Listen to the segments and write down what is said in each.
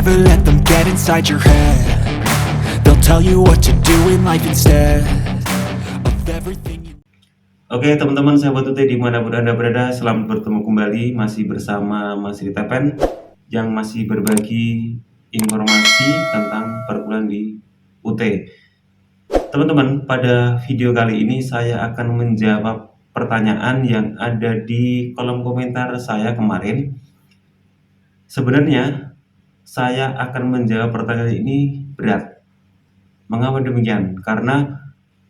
Never let them get inside your head. They'll tell you what to do in life instead of everything you... Oke teman-teman sahabat UT dimanapun Anda berada, selamat bertemu kembali masih bersama Mas Rita Pen yang masih berbagi informasi tentang perkuliahan di UT. Teman-teman, pada video kali ini saya akan menjawab pertanyaan yang ada di kolom komentar saya kemarin. Sebenarnya saya akan menjawab pertanyaan ini berat. Mengapa demikian? Karena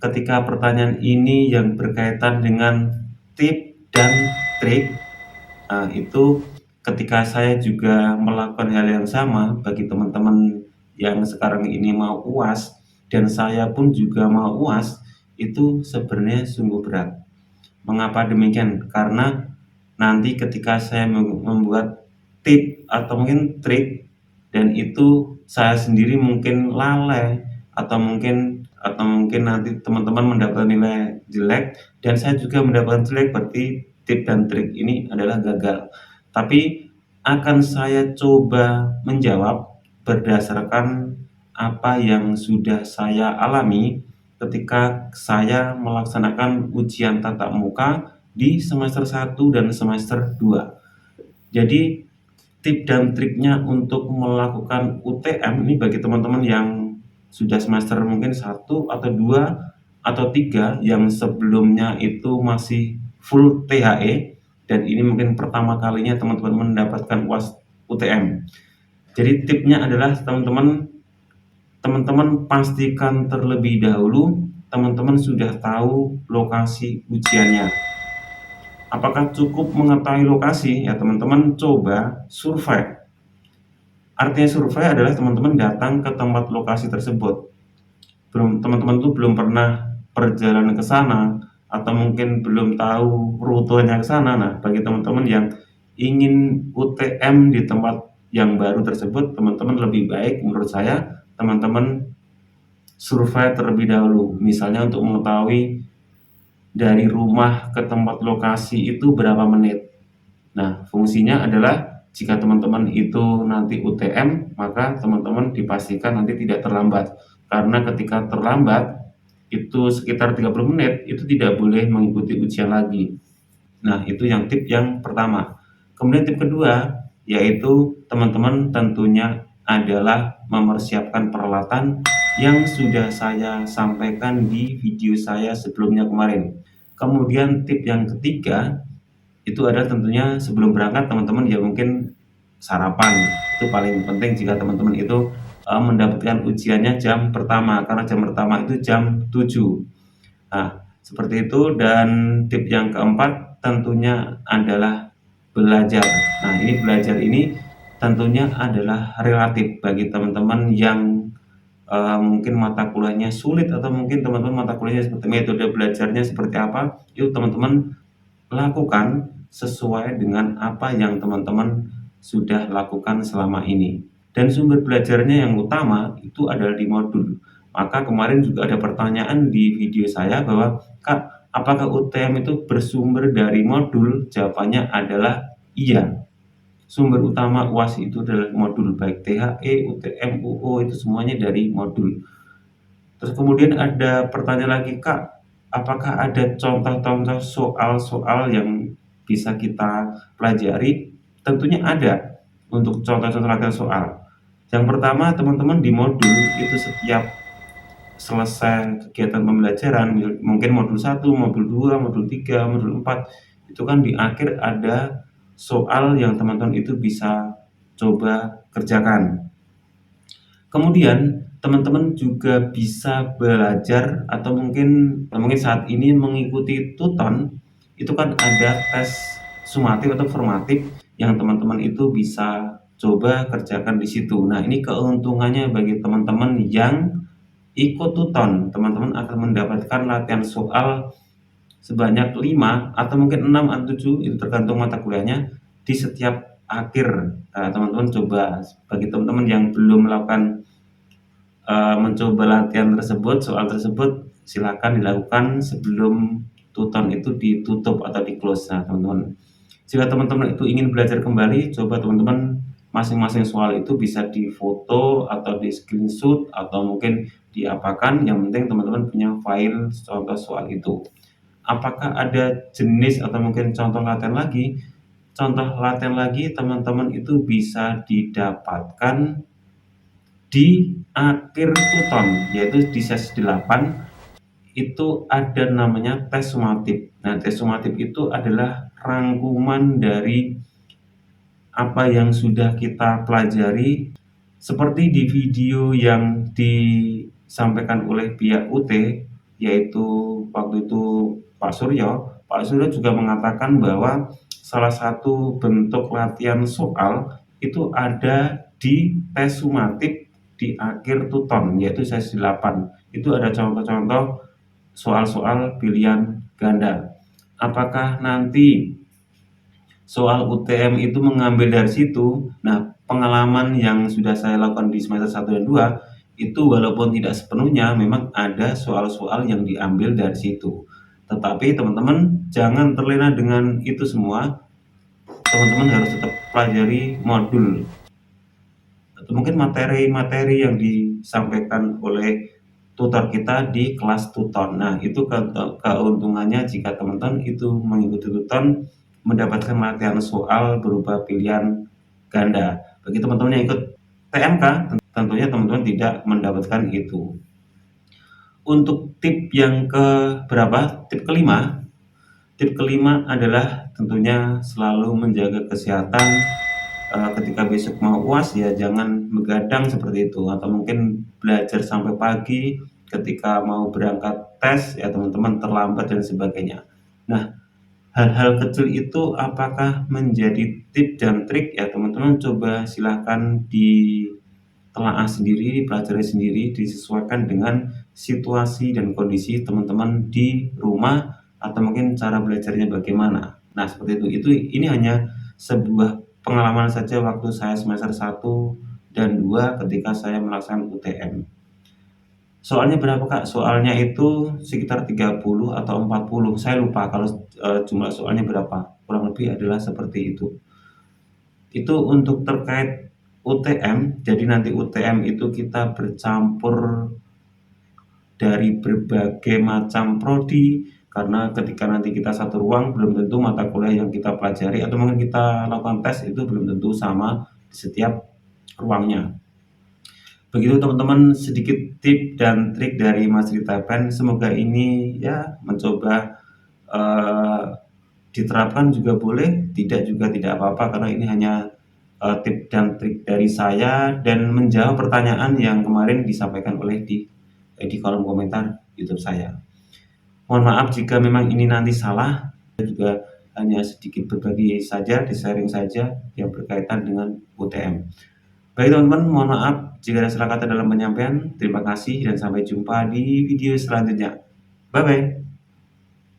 ketika pertanyaan ini yang berkaitan dengan tip dan trik, itu ketika saya juga melakukan hal yang sama bagi teman-teman yang sekarang ini mau UAS dan saya pun juga mau UAS, itu sebenarnya sungguh berat. Mengapa demikian? Karena nanti ketika saya membuat tip atau mungkin trik dan itu saya sendiri mungkin lalai atau mungkin nanti teman-teman mendapatkan nilai jelek dan saya juga mendapatkan jelek, berarti tip dan trik ini adalah gagal. Tapi akan saya coba menjawab berdasarkan apa yang sudah saya alami ketika saya melaksanakan ujian tatap muka di semester 1 dan semester 2. Jadi tip dan triknya untuk melakukan UTM ini bagi teman-teman yang sudah semester mungkin 1 atau 2 atau 3 yang sebelumnya itu masih full THE dan ini mungkin pertama kalinya teman-teman mendapatkan UAS UTM. Jadi tipnya adalah teman-teman pastikan terlebih dahulu teman-teman sudah tahu lokasi ujiannya. Apakah cukup mengetahui lokasi? Ya teman-teman coba survei. Artinya survei adalah teman-teman datang ke tempat lokasi tersebut. Teman-teman tuh belum pernah perjalanan ke sana atau mungkin belum tahu rutenya ke sana. Nah, bagi teman-teman yang ingin UTM di tempat yang baru tersebut, teman-teman lebih baik menurut saya teman-teman survei terlebih dahulu. Misalnya untuk mengetahui dari rumah ke tempat lokasi itu berapa menit. Nah, fungsinya adalah jika teman-teman itu nanti UTM, maka teman-teman dipastikan nanti tidak terlambat. Karena ketika terlambat, itu sekitar 30 menit, itu tidak boleh mengikuti ujian lagi. Nah, itu yang tip yang pertama. Kemudian tip kedua, yaitu teman-teman tentunya adalah mempersiapkan peralatan yang sudah saya sampaikan di video saya sebelumnya kemarin. Kemudian tip yang ketiga, itu adalah tentunya sebelum berangkat teman-teman ya mungkin sarapan. Itu paling penting jika teman-teman itu mendapatkan ujiannya jam pertama, karena jam pertama itu jam 7. Nah, seperti itu. Dan tip yang keempat tentunya adalah belajar. Nah, ini belajar ini tentunya adalah relatif bagi teman-teman yang mungkin mata kuliahnya sulit atau mungkin teman-teman mata kuliahnya seperti metode belajarnya seperti apa, itu teman-teman lakukan sesuai dengan apa yang teman-teman sudah lakukan selama ini. Dan sumber belajarnya yang utama itu adalah di modul. Maka kemarin juga ada pertanyaan di video saya bahwa, "Kak, apakah UTM itu bersumber dari modul?" Jawabannya adalah iya. Sumber utama UAS itu adalah modul, baik THE, UTM, UO itu semuanya dari modul. Terus kemudian ada pertanyaan lagi, "Kak, apakah ada contoh-contoh soal-soal yang bisa kita pelajari?" Tentunya ada untuk contoh-contoh latihan soal. Yang pertama, teman-teman di modul itu setiap selesai kegiatan pembelajaran, mungkin modul 1, modul 2, modul 3, modul 4, itu kan di akhir ada soal yang teman-teman itu bisa coba kerjakan. Kemudian teman-teman juga bisa belajar atau mungkin saat ini mengikuti Tuton, itu kan ada tes sumatif atau formatif yang teman-teman itu bisa coba kerjakan di situ. Nah, ini keuntungannya bagi teman-teman yang ikut Tuton, teman-teman akan mendapatkan latihan soal sebanyak 5 atau mungkin 6 atau 7, itu tergantung mata kuliahnya, di setiap akhir. Teman-teman coba, bagi teman-teman yang belum melakukan mencoba latihan tersebut, soal tersebut, silakan dilakukan sebelum Tuton itu ditutup atau di-close. Nah, teman-teman, jika teman-teman itu ingin belajar kembali, coba teman-teman masing-masing soal itu bisa difoto atau di-screenshot atau mungkin diapakan, yang penting teman-teman punya file contoh soal itu. Apakah ada jenis atau mungkin contoh latihan lagi? Contoh latihan lagi teman-teman itu bisa didapatkan di akhir tuton, yaitu di sesi 8 itu ada namanya tes sumatif. Nah, tes sumatif itu adalah rangkuman dari apa yang sudah kita pelajari, seperti di video yang disampaikan oleh pihak UT, yaitu waktu itu Pak Suryo. Pak Suryo juga mengatakan bahwa salah satu bentuk latihan soal itu ada di tes sumatif di akhir tuton, yaitu sesi 8. Itu ada contoh-contoh soal-soal pilihan ganda. Apakah nanti soal UTM itu mengambil dari situ? Nah, pengalaman yang sudah saya lakukan di semester 1 dan 2, itu walaupun tidak sepenuhnya memang ada soal-soal yang diambil dari situ. Tetapi teman-teman jangan terlena dengan itu semua, teman-teman harus tetap pelajari modul atau mungkin materi-materi yang disampaikan oleh tutor kita di kelas tuton. Nah, itu keuntungannya jika teman-teman itu mengikuti tuton mendapatkan latihan soal berupa pilihan ganda. Bagi teman-teman yang ikut TMK, tentunya teman-teman tidak mendapatkan itu. Untuk tip yang ke berapa? Tip kelima. Tip kelima adalah tentunya selalu menjaga kesehatan. Ketika besok mau UAS ya jangan begadang seperti itu, atau mungkin belajar sampai pagi, ketika mau berangkat tes ya teman-teman terlambat dan sebagainya. Nah, hal-hal kecil itu apakah menjadi tip dan trik ya teman-teman, coba silahkan ditelaah sendiri, dipelajari sendiri, disesuaikan dengan situasi dan kondisi teman-teman di rumah atau mungkin cara belajarnya bagaimana. Nah, seperti itu. Ini hanya sebuah pengalaman saja waktu saya semester 1 dan 2 ketika saya melaksanakan UTM. Soalnya berapa, Kak? Soalnya itu sekitar 30 atau 40, saya lupa kalau jumlah soalnya berapa, kurang lebih adalah seperti itu. Itu untuk terkait UTM, jadi nanti UTM itu kita bercampur dari berbagai macam prodi, karena ketika nanti kita satu ruang belum tentu mata kuliah yang kita pelajari atau mungkin kita lakukan tes itu belum tentu sama di setiap ruangnya. Begitu teman-teman, sedikit tip dan trik dari Mas Rita Pen. Semoga ini ya mencoba diterapkan juga boleh, tidak juga tidak apa-apa, karena ini hanya tip dan trik dari saya dan menjawab pertanyaan yang kemarin disampaikan oleh di kolom komentar YouTube saya. Mohon maaf jika memang ini nanti salah, saya juga hanya sedikit berbagi saja, di-sharing saja yang berkaitan dengan UTM. Baik teman-teman, mohon maaf jika ada salah kata dalam penyampaian. Terima kasih dan sampai jumpa di video selanjutnya. Bye-bye.